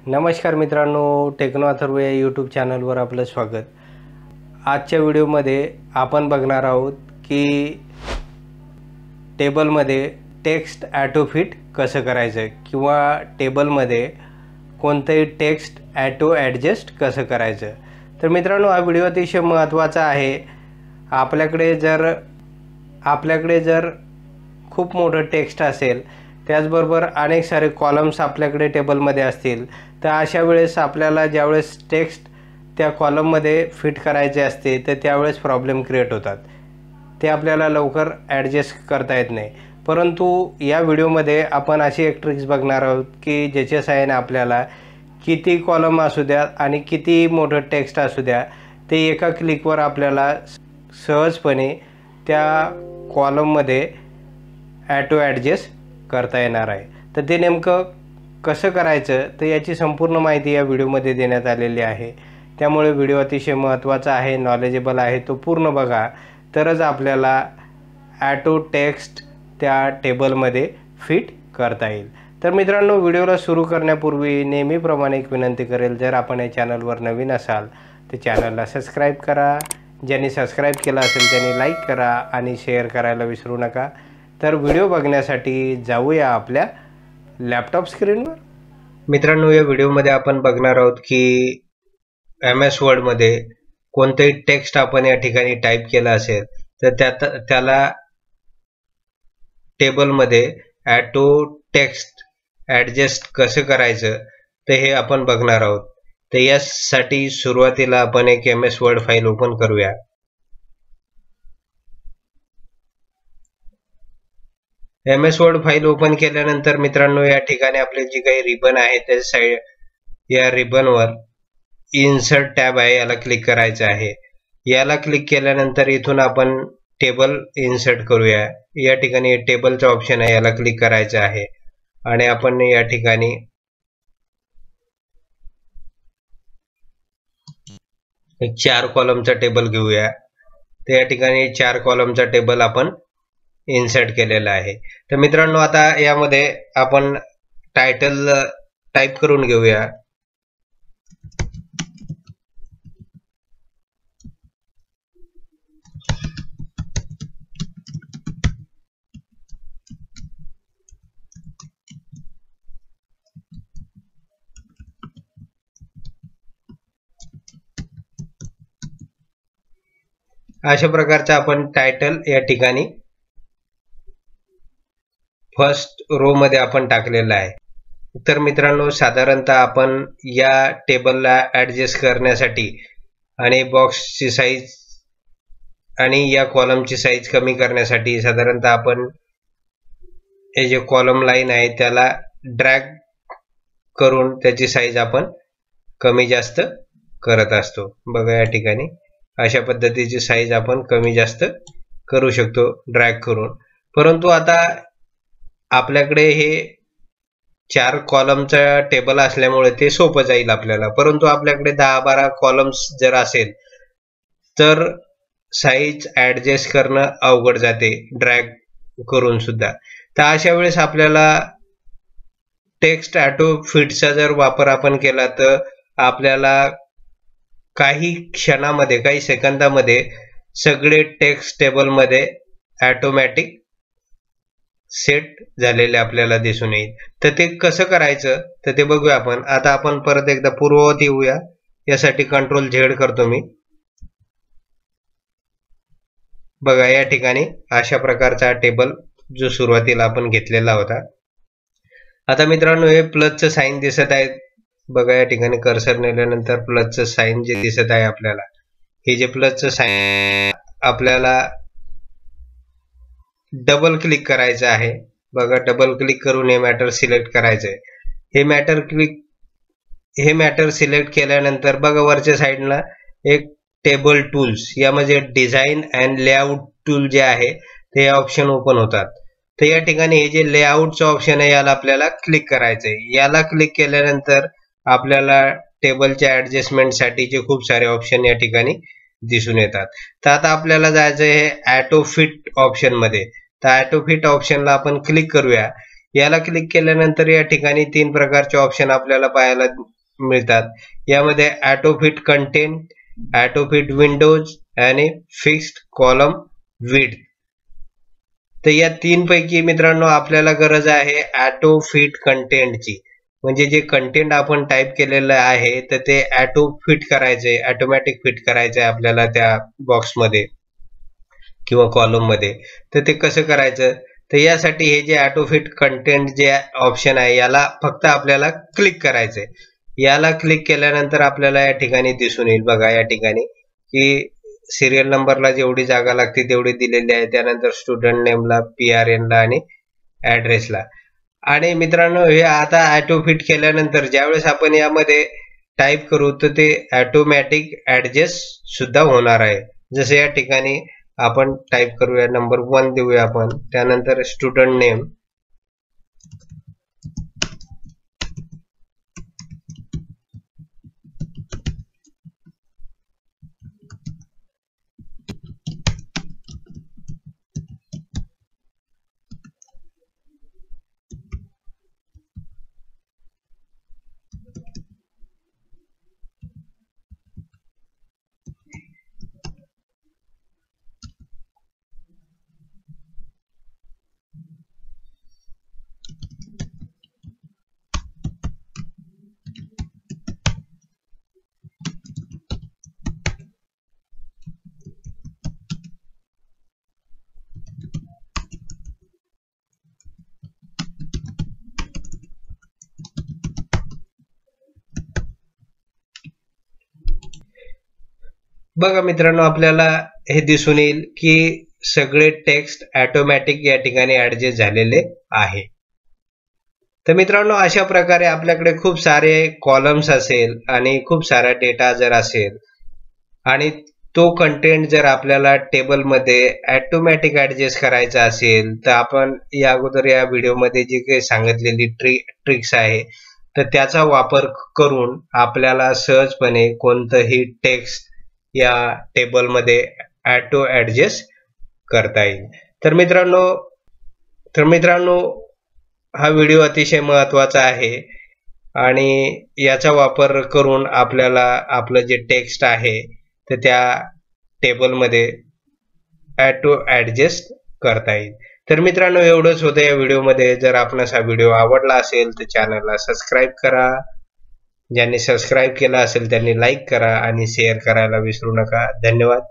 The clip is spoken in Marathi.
नमस्कार मित्रांनो, टेक्नो अथर्व या यूट्यूब चॅनलवर आपलं स्वागत। आजच्या व्हिडिओमध्ये आपण बघणार आहोत की टेबलमध्ये टेक्स्ट ऑटोफिट कसं करायचं किंवा टेबलमध्ये कोणतेही टेक्स्ट ऑटो ॲडजस्ट कसं करायचं। तर मित्रांनो, हा व्हिडिओ अतिशय महत्त्वाचा आहे। आपल्याकडे जर खूप मोठं टेक्स्ट असेल, त्याचबरोबर अनेक सारे कॉलम्स आपल्याकडे टेबलमध्ये असतील, तर अशा वेळेस आपल्याला ज्यावेळेस टेक्स्ट त्या कॉलममध्ये फिट करायचे असते तर त्यावेळेस प्रॉब्लेम क्रिएट होतात। ते आपल्याला लवकर ॲडजस्ट करता येत नाही। परंतु या व्हिडिओमध्ये आपण अशी एक ट्रिक्स बघणार आहोत की ज्याच्या सहाय्याने आपल्याला किती कॉलम असू द्या आणि किती मोठं टेक्स्ट असू द्या, ते एका क्लिकवर आपल्याला सहजपणे त्या कॉलममध्ये ऑटो ॲडजस्ट करता येणार आहे। तर ते नेमकं कसं करायचं तर याची संपूर्ण माहिती या व्हिडिओमध्ये देण्यात आलेली आहे। त्यामुळे व्हिडिओ अतिशय महत्त्वाचा आहे, नॉलेजेबल आहे। तो पूर्ण बघा, तरच आपल्याला ऑटो टेक्स्ट त्या टेबलमध्ये फिट करता येईल। तर मित्रांनो, व्हिडिओला सुरू करण्यापूर्वी नेहमीप्रमाणे एक विनंती करेल, जर आपण या चॅनलवर नवीन असाल तर चॅनलला सबस्क्राईब करा। ज्यांनी सबस्क्राईब केलं असेल त्यांनी लाईक करा आणि शेअर करायला विसरू नका। तर व्हिडिओ बघण्यासाठी जाऊया आपल्या लॅपटॉप स्क्रीनवर। मित्रांनो, या व्हिडिओमध्ये आपण बघणार आहोत की MS वर्डमध्ये कोणतेही टेक्स्ट आपण या ठिकाणी टाईप केला असेल तर त्याला टेबलमध्ये ऑटो टेक्स्ट ॲडजस्ट कसं करायचं ते हे आपण बघणार आहोत। तर यासाठी सुरुवातीला आपण एक MS वर्ड फाईल ओपन करूया। MS वर्ड फाईल ओपन केल्यानंतर मित्रांनो, या ठिकाणी आपले जी काही रिबन आहे त्या साईड, या रिबनवर इन्सर्ट टॅब आहे, याला क्लिक करायचं आहे। याला क्लिक केल्यानंतर इथून आपण टेबल इन्सर्ट करूया। या ठिकाणी टेबलचा ऑप्शन आहे, याला क्लिक करायचं आहे आणि आपण या ठिकाणी एक 4 कॉलमचा टेबल घेऊया। तर या ठिकाणी 4 कॉलमचा टेबल आपण इन्सर्ट केलेला आहे। तर मित्रांनो, आता यामध्ये आपण टायटल टाईप करून घेऊया। अशा प्रकारचा आपण टायटल या ठिकाणी फर्स्ट रो मध्ये आपण टाकलेला आहे। तर मित्रांनो, साधारणतः आपण या टेबलला ॲडजस्ट करण्यासाठी आणि बॉक्सची साईज आणि या कॉलमची साईज कमी करण्यासाठी साधारणतः आपण हे जे कॉलम लाईन आहे त्याला ड्रॅग करून त्याची साईज आपण कमी जास्त करत असतो। बघा, या ठिकाणी अशा पद्धतीची साईज आपण कमी जास्त करू शकतो ड्रॅग करून। परंतु आता आपल्याकडे हे 4 कॉलमचा टेबल असल्यामुळे ते सोपं जाईल आपल्याला। परंतु आपल्याकडे 10-12 कॉलम्स जर असेल तर साईज ॲडजस्ट करणं अवघड जाते ड्रॅग करून सुद्धा। तर अशा वेळेस आपल्याला टेक्स्ट ऑटो फिटचा जर वापर आपण केला तर आपल्याला काही क्षणामध्ये, काही सेकंदामध्ये सगळे टेक्स्ट टेबलमध्ये ऑटोमॅटिक सेट झालेले आपल्याला दिसून येईल। तर ते कसं करायचं तर ते बघूया आपण। आता आपण परत एकदा पूर्ववत येऊया। यासाठी Ctrl+Z करतो मी। बघा, या ठिकाणी अशा प्रकारचा टेबल जो सुरुवातीला आपण घेतलेला होता। आता मित्रांनो, हे प्लसचं साईन दिसत आहे। बघा, या ठिकाणी कर्सर नेल्यानंतर प्लसचं साईन जे दिसत आहे आपल्याला, हे जे प्लसचं साईन आपल्याला डबल क्लिक करायचं आहे। बघा, डबल क्लिक करून हे मॅटर सिलेक्ट करायचं आहे। हे मॅटर सिलेक्ट केल्यानंतर बघा, वरच्या साईडला एक टेबल टूल्स, यामध्ये डिझाईन अँड लेआउट टूल जे आहे ते ऑप्शन ओपन होतात। तर या ठिकाणी हे जे लेआउटचं ऑप्शन आहे याला आपल्याला क्लिक करायचं आहे। याला क्लिक केल्यानंतर आपल्याला टेबलच्या ॲडजस्टमेंटसाठीचे खूप सारे ऑप्शन या ठिकाणी दिसून येतात। तर आता आपल्याला जायचं आहे ऑटोफिट ऑप्शन मध्ये। तर ऑटोफिट ऑप्शनला आपण क्लिक करूया। याला क्लिक केल्यानंतर या ठिकाणी 3 प्रकारचे ऑप्शन आपल्याला पाहायला मिळतात. यामध्ये ऑटोफिट कंटेंट, ऑटोफिट विंडोज आणि फिक्स्ड कॉलम विड्थ. तर या 3 पैकी मित्रांनो आपल्याला गरज आहे ऑटोफिट कंटेंटची. म्हणजे जे कंटेंट आपण टाईप केलेलं आहे तर ते ऑटो फिट करायचे, ऑटोमॅटिक फिट करायचे आपल्याला त्या बॉक्समध्ये किंवा कॉलम मध्ये. तर ते कसं करायचं, तर यासाठी हे जे ऑटोफिट कंटेंट जे ऑप्शन आहे याला फक्त आपल्याला क्लिक करायचंय. याला क्लिक केल्यानंतर आपल्याला या ठिकाणी दिसून येईल बघा, या ठिकाणी की सिरियल नंबरला जेवढी जागा लागते तेवढी दिलेली आहे, त्यानंतर स्टुडंट नेमला, PRN ला आणि ऍड्रेसला. आणि मित्रांनो हे आता ऑटोफिट केल्यानंतर ज्यावेळेस आपण यामध्ये टाईप करू तर ते ऑटोमॅटिक ऍडजस्ट सुद्धा होणार आहे. जसे या ठिकाणी आपण टाईप करूया, नंबर 1 देऊया आपण, त्यानंतर स्टुडंट नेम, बघा मित्रांनो आपल्याला हे दिसून येईल की सगळे टेक्स्ट ऑटोमॅटिक या ठिकाणी ऍडजस्ट झालेले आहे. तर मित्रांनो अशा प्रकारे आपल्याकडे खूप सारे कॉलम्स असेल आणि खूप सारा डेटा जर असेल आणि तो कंटेंट जर आपल्याला टेबलमध्ये ऑटोमॅटिक ऍडजस्ट करायचा असेल तर आपण या अगोदर या व्हिडिओमध्ये जी काही सांगितलेली ट्रिक्स आहे तर त्याचा वापर करून आपल्याला सहजपणे कोणतंही टेक्स्ट या टेबलमध्ये ऑटो ऍडजस्ट करता येईल. तर मित्रांनो हा व्हिडिओ अतिशय महत्त्वाचा आहे आणि याचा वापर करून आपल्याला आपलं जे टेक्स्ट आहे तर त्या टेबलमध्ये ऑटो ऍडजस्ट करता येईल. तर मित्रांनो एवढंच होतं या व्हिडिओमध्ये. जर आपणास हा व्हिडिओ आवडला असेल तर चॅनलला सबस्क्राईब करा. ज्यांनी सबस्क्राईब केला असेल त्यांनी लाईक करा आणि शेअर करायला विसरू नका. धन्यवाद.